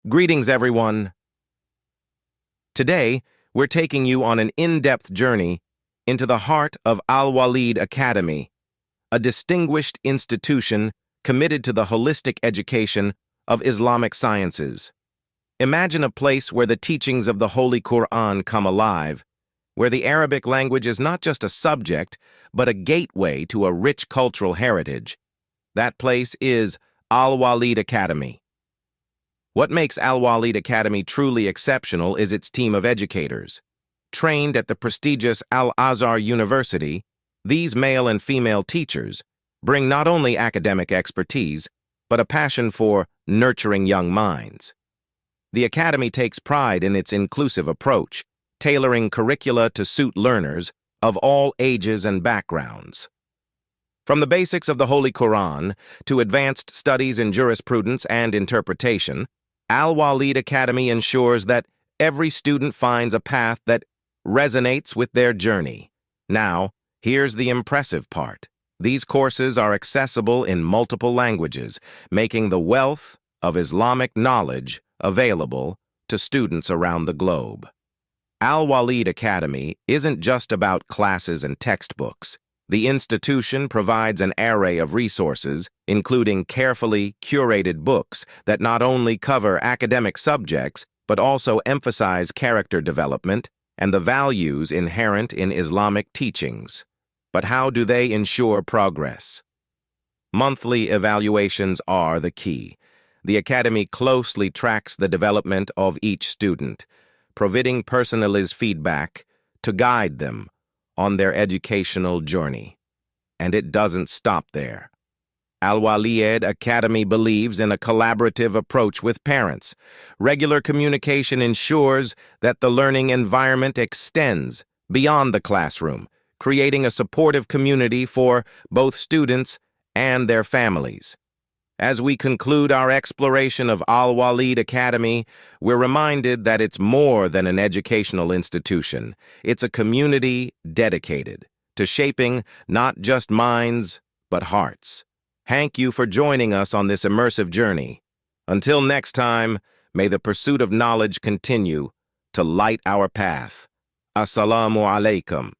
Greetings, everyone. Today, we're taking you on an in-depth journey into the heart of Al-Walid Academy, a distinguished institution committed to the holistic education of Islamic sciences. Imagine a place where the teachings of the Holy Quran come alive, where the Arabic language is not just a subject, but a gateway to a rich cultural heritage. That place is Al-Walid Academy. What makes Al-Walid Academy truly exceptional is its team of educators. Trained at the prestigious Al-Azhar University, these male and female teachers bring not only academic expertise, but a passion for nurturing young minds. The Academy takes pride in its inclusive approach, tailoring curricula to suit learners of all ages and backgrounds. From the basics of the Holy Quran to advanced studies in jurisprudence and interpretation, Al-Walid Academy ensures that every student finds a path that resonates with their journey. Now, here's the impressive part. These courses are accessible in multiple languages, making the wealth of Islamic knowledge available to students around the globe. Al-Walid Academy isn't just about classes and textbooks. The institution provides an array of resources, including carefully curated books that not only cover academic subjects, but also emphasize character development and the values inherent in Islamic teachings. But how do they ensure progress? Monthly evaluations are the key. The Academy closely tracks the development of each student, providing personalized feedback to guide them on their educational journey. And it doesn't stop there. Al-Walid Academy believes in a collaborative approach with parents. Regular communication ensures that the learning environment extends beyond the classroom, creating a supportive community for both students and their families. As we conclude our exploration of Al-Walid Academy, we're reminded that it's more than an educational institution. It's a community dedicated to shaping not just minds, but hearts. Thank you for joining us on this immersive journey. Until next time, may the pursuit of knowledge continue to light our path. Assalamu alaikum.